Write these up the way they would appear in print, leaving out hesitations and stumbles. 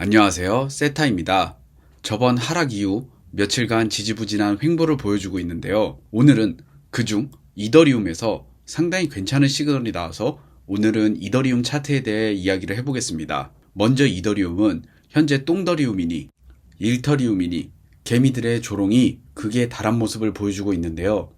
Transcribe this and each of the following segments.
안녕하세요. 세타입니다. 저번 하락 이후 며칠간 지지부진한 횡보를 보여주고 있는데요. 오늘은 그중 이더리움에서 상당히 괜찮은 시그널이 나와서 오늘은 이더리움 차트에 대해 이야기를 해보겠습니다. 먼저 이더리움은 현재 똥더리움이니 일터리움이니 개미들의 조롱이 극에 달한 모습을 보여주고 있는데요.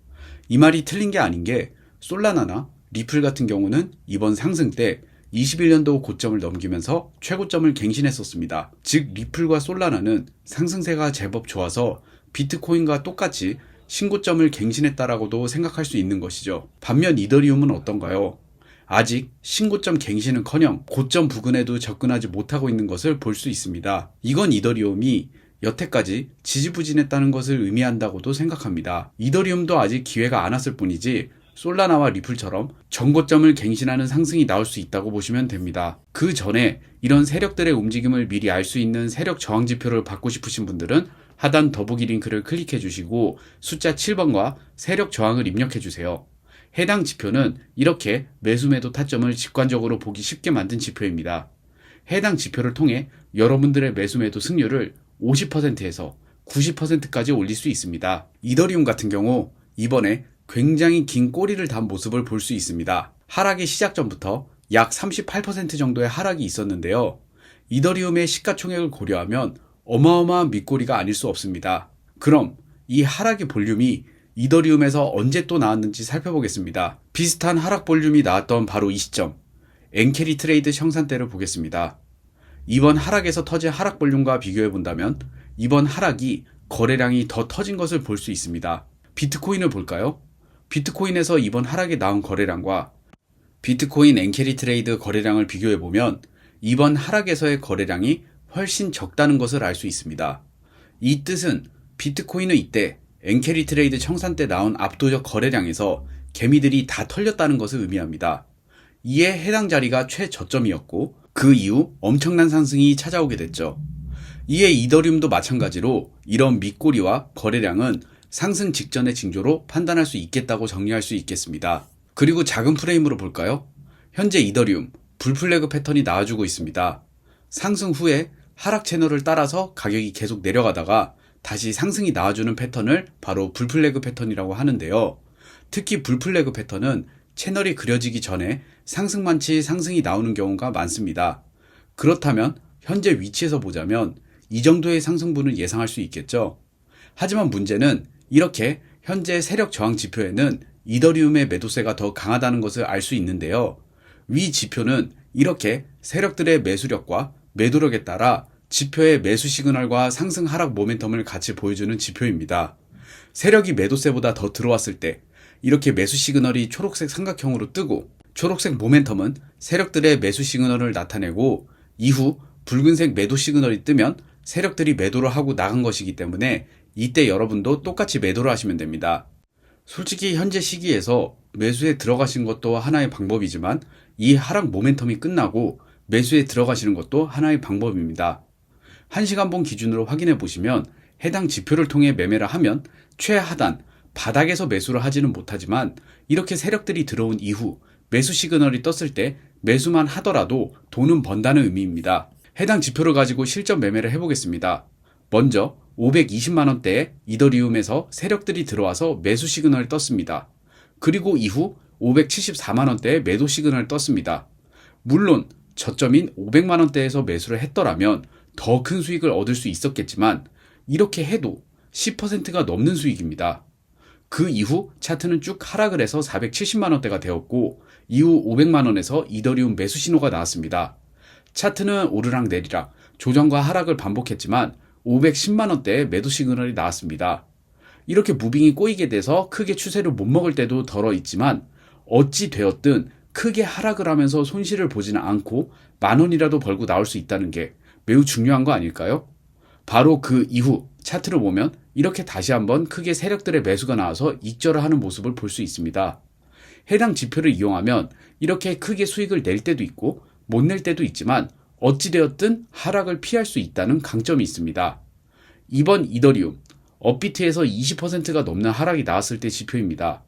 이 말이 틀린 게 아닌 게 솔라나나 리플 같은 경우는 이번 상승 때 21년도 고점을 넘기면서 최고점을 갱신했었습니다. 즉 리플과 솔라나는 상승세가 제법 좋아서 비트코인과 똑같이 신고점을 갱신했다라고도 생각할 수 있는 것이죠. 반면 이더리움은 어떤가요? 아직 신고점 갱신은커녕 고점 부근에도 접근하지 못하고 있는 것을 볼 수 있습니다. 이건 이더리움이 여태까지 지지부진했다는 것을 의미한다고도 생각합니다. 이더리움도 아직 기회가 안 왔을 뿐이지 솔라나와 리플처럼 전고점을 갱신하는 상승이 나올 수 있다고 보시면 됩니다. 그 전에 이런 세력들의 움직임을 미리 알 수 있는 세력 저항 지표를 받고 싶으신 분들은 하단 더보기 링크를 클릭해 주시고 숫자 7번과 세력 저항을 입력해 주세요. 해당 지표는 이렇게 매수 매도 타점을 직관적으로 보기 쉽게 만든 지표입니다. 해당 지표를 통해 여러분들의 매수 매도 승률을 50%에서 90%까지 올릴 수 있습니다. 이더리움 같은 경우 이번에 굉장히 긴 꼬리를 단 모습을 볼 수 있습니다. 하락의 시작 전부터 약 38% 정도의 하락이 있었는데요. 이더리움의 시가총액을 고려하면 어마어마한 밑꼬리가 아닐 수 없습니다. 그럼 이 하락의 볼륨이 이더리움에서 언제 또 나왔는지 살펴보겠습니다. 비슷한 하락 볼륨이 나왔던 바로 이 시점, 엔캐리 트레이드 형산대를 보겠습니다. 이번 하락에서 터진 하락 볼륨과 비교해 본다면 이번 하락이 거래량이 더 터진 것을 볼 수 있습니다. 비트코인을 볼까요? 비트코인에서 이번 하락에 나온 거래량과 비트코인 엔캐리 트레이드 거래량을 비교해보면 이번 하락에서의 거래량이 훨씬 적다는 것을 알 수 있습니다. 이 뜻은 비트코인은 이때 엔캐리 트레이드 청산 때 나온 압도적 거래량에서 개미들이 다 털렸다는 것을 의미합니다. 이에 해당 자리가 최저점이었고 그 이후 엄청난 상승이 찾아오게 됐죠. 이에 이더리움도 마찬가지로 이런 밑꼬리와 거래량은 상승 직전의 징조로 판단할 수 있겠다고 정리할 수 있겠습니다. 그리고 작은 프레임으로 볼까요? 현재 이더리움 불플래그 패턴이 나와주고 있습니다. 상승 후에 하락 채널을 따라서 가격이 계속 내려가다가 다시 상승이 나와주는 패턴을 바로 불플래그 패턴이라고 하는데요. 특히 불플래그 패턴은 채널이 그려지기 전에 상승만치 상승이 나오는 경우가 많습니다. 그렇다면 현재 위치에서 보자면 이 정도의 상승분을 예상할 수 있겠죠. 하지만 문제는 이렇게 현재 세력 저항 지표에는 이더리움의 매도세가 더 강하다는 것을 알 수 있는데요. 위 지표는 이렇게 세력들의 매수력과 매도력에 따라 지표의 매수 시그널과 상승 하락 모멘텀을 같이 보여주는 지표입니다. 세력이 매도세보다 더 들어왔을 때 이렇게 매수 시그널이 초록색 삼각형으로 뜨고 초록색 모멘텀은 세력들의 매수 시그널을 나타내고 이후 붉은색 매도 시그널이 뜨면 세력들이 매도를 하고 나간 것이기 때문에 이때 여러분도 똑같이 매도를 하시면 됩니다. 솔직히 현재 시기에서 매수에 들어가시는 것도 하나의 방법이지만 이 하락 모멘텀이 끝나고 매수에 들어가시는 것도 하나의 방법입니다. 1시간봉 기준으로 확인해 보시면 해당 지표를 통해 매매를 하면 최하단 바닥에서 매수를 하지는 못하지만 이렇게 세력들이 들어온 이후 매수 시그널이 떴을 때 매수만 하더라도 돈은 번다는 의미입니다. 해당 지표를 가지고 실전 매매를 해보겠습니다. 먼저 520만원대에 이더리움에서 세력들이 들어와서 매수 시그널을 떴습니다. 그리고 이후 574만원대에 매도 시그널을 떴습니다. 물론 저점인 500만원대에서 매수를 했더라면 더 큰 수익을 얻을 수 있었겠지만 이렇게 해도 10%가 넘는 수익입니다. 그 이후 차트는 쭉 하락을 해서 470만원대가 되었고 이후 500만원에서 이더리움 매수 신호가 나왔습니다. 차트는 오르락 내리락 조정과 하락을 반복했지만 510만원대의 매도 시그널이 나왔습니다. 이렇게 무빙이 꼬이게 돼서 크게 추세를 못 먹을 때도 덜어 있지만 어찌 되었든 크게 하락을 하면서 손실을 보지는 않고 만원이라도 벌고 나올 수 있다는 게 매우 중요한 거 아닐까요? 바로 그 이후 차트를 보면 이렇게 다시 한번 크게 세력들의 매수가 나와서 익절을 하는 모습을 볼 수 있습니다. 해당 지표를 이용하면 이렇게 크게 수익을 낼 때도 있고 못 낼 때도 있지만 어찌되었든 하락을 피할 수 있다는 강점이 있습니다. 이번 이더리움, 업비트에서 20%가 넘는 하락이 나왔을 때 지표입니다.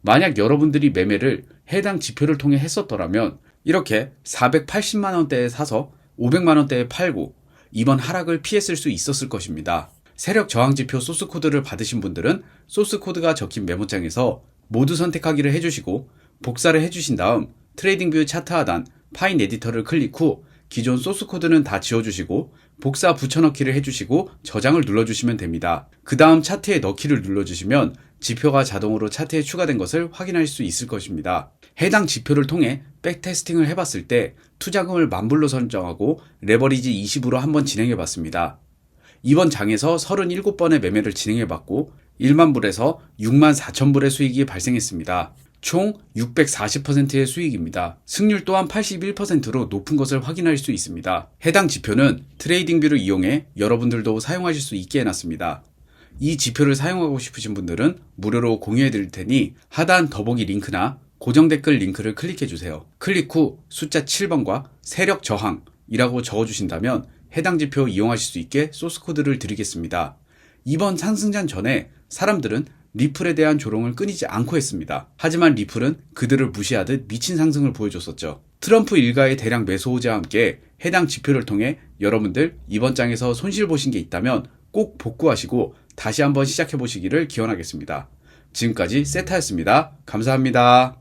만약 여러분들이 매매를 해당 지표를 통해 했었더라면 이렇게 480만원대에 사서 500만원대에 팔고 이번 하락을 피했을 수 있었을 것입니다. 세력 저항 지표 소스 코드를 받으신 분들은 소스 코드가 적힌 메모장에서 모두 선택하기를 해주시고 복사를 해주신 다음 트레이딩뷰 차트 하단 파인 에디터를 클릭 후 기존 소스 코드는 다 지워주시고 복사 붙여넣기를 해주시고 저장을 눌러주시면 됩니다. 그 다음 차트에 넣기를 눌러주시면 지표가 자동으로 차트에 추가된 것을 확인할 수 있을 것입니다. 해당 지표를 통해 백테스팅을 해봤을 때 투자금을 10,000불로 설정하고 레버리지 20으로 한번 진행해봤습니다. 이번 장에서 37번의 매매를 진행해봤고 10,000불에서 64,000불의 수익이 발생했습니다. 총 640%의 수익입니다. 승률 또한 81%로 높은 것을 확인할 수 있습니다. 해당 지표는 트레이딩뷰를 이용해 여러분들도 사용하실 수 있게 해놨습니다. 이 지표를 사용하고 싶으신 분들은 무료로 공유해 드릴 테니 하단 더보기 링크나 고정 댓글 링크를 클릭해주세요. 클릭 후 숫자 7번과 세력 저항이라고 적어주신다면 해당 지표 이용하실 수 있게 소스 코드를 드리겠습니다. 이번 상승장 전에 사람들은 리플에 대한 조롱을 끊이지 않고 했습니다. 하지만 리플은 그들을 무시하듯 미친 상승을 보여줬었죠. 트럼프 일가의 대량 매수 호재와 함께 해당 지표를 통해 여러분들 이번 장에서 손실 보신 게 있다면 꼭 복구하시고 다시 한번 시작해 보시기를 기원하겠습니다. 지금까지 세타였습니다. 감사합니다.